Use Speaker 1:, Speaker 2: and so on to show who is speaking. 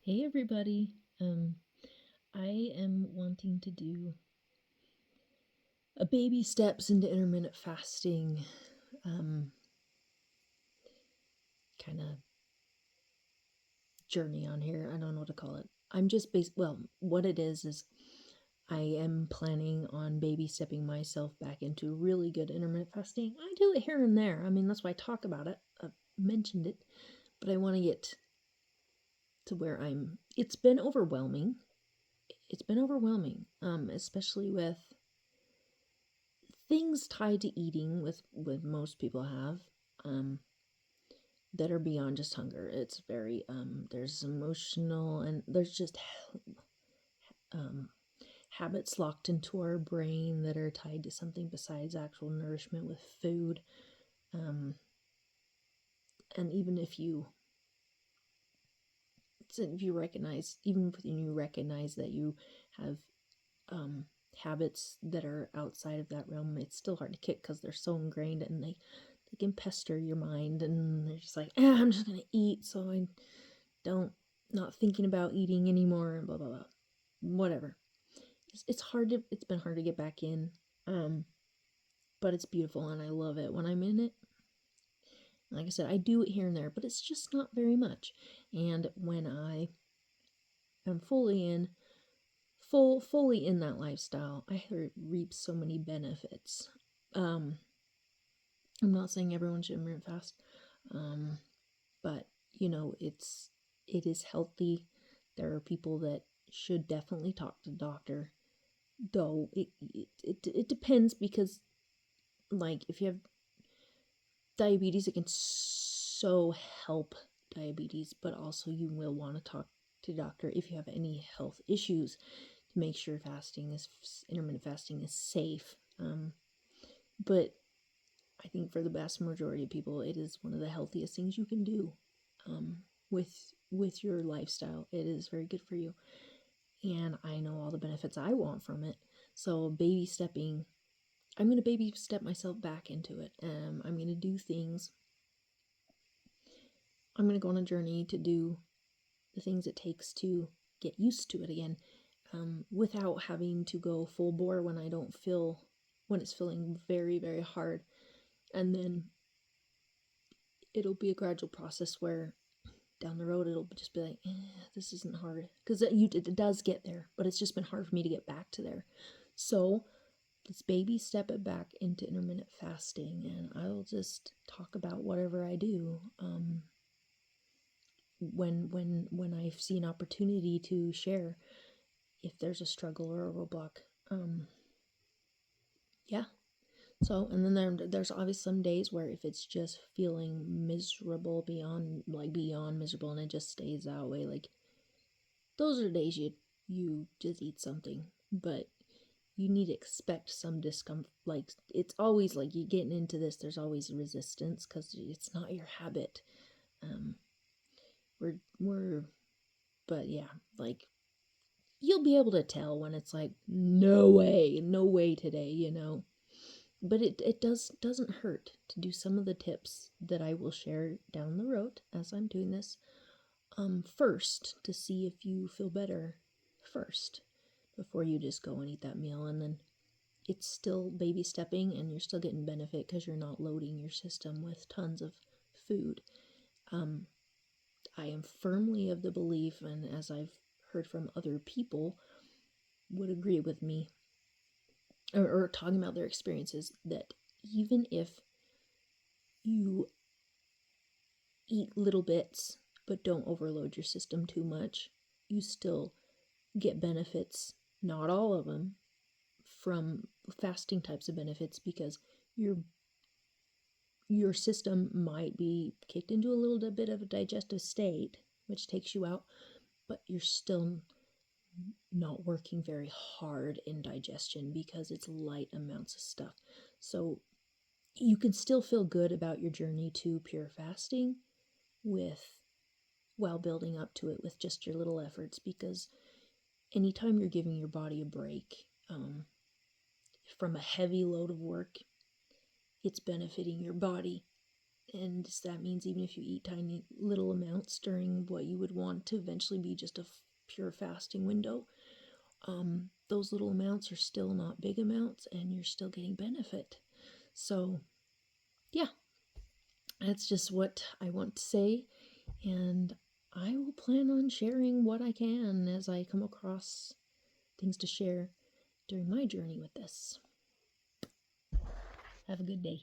Speaker 1: Hey everybody. I am wanting to do a baby steps into intermittent fasting kind of journey on here. I don't know what to call it. I'm just what it is I am planning on baby stepping myself back into really good intermittent fasting. I do it here and there. I mean, that's why I talk about it. I've mentioned it, but I want to get to where it's been overwhelming. Especially with things tied to eating with most people have um that are beyond just hunger. It's very there's emotional, and there's just um habits locked into our brain that are tied to something besides actual nourishment with food. um and if you recognize, even when you recognize that you have um habits that are outside of that realm, it's still hard to kick because they're so ingrained, and they can pester your mind, and they're just like, I'm just gonna eat so I don't not thinking about eating anymore, and blah blah blah, whatever. It's been hard to get back in, um but it's beautiful and I love it when I'm in it. Like I said, I do it here and there, but it's just not very much. And when I am fully in that lifestyle, I reap so many benefits. um I'm not saying everyone should intermittent fast, um but it is healthy. There are people that should definitely talk to the doctor, though it depends, because like if you have diabetes, it can so help diabetes, but also you will want to talk to the doctor if you have any health issues to make sure intermittent fasting is safe. But I think for the vast majority of people, it is one of the healthiest things you can do. With your lifestyle, it is very good for you, and I know all the benefits I want from it. So I'm going to baby step myself back into it. I'm going to do things. I'm going to go on a journey to do the things it takes to get used to it again, without having to go full bore when it's feeling very, very hard. And then it'll be a gradual process where down the road it'll just be like, this isn't hard, because it does get there, but it's just been hard for me to get back to there. So let's baby step it back into intermittent fasting, and I'll just talk about whatever I do when I see an opportunity to share, if there's a struggle or a roadblock. Yeah. So, and then there's obviously some days where if it's just feeling miserable, beyond miserable, and it just stays that way, like those are days you just eat something. But you need to expect some discomfort. Like, it's always like you getting into this, there's always resistance because it's not your habit. um we're But yeah, like, you'll be able to tell when it's like, no way, no way today. But it doesn't hurt to do some of the tips that I will share down the road as I'm doing this, first, to see if you feel better first, before you just go and eat that meal. And then it's still baby stepping, and you're still getting benefit because you're not loading your system with tons of food. I am firmly of the belief, and as I've heard from other people would agree with me, or talking about their experiences, that even if you eat little bits but don't overload your system too much, you still get benefits, not all of them, from fasting types of benefits, because your system might be kicked into a little bit of a digestive state, which takes you out, but you're still not working very hard in digestion because it's light amounts of stuff. So you can still feel good about your journey to pure fasting with while building up to it with just your little efforts, because anytime you're giving your body a break from a heavy load of work, it's benefiting your body And that means even if you eat tiny little amounts during what you would want to eventually be just a pure fasting window, those little amounts are still not big amounts and you're still getting benefit. So, yeah, that's just what I want to say. And I will plan on sharing what I can as I come across things to share during my journey with this. Have a good day.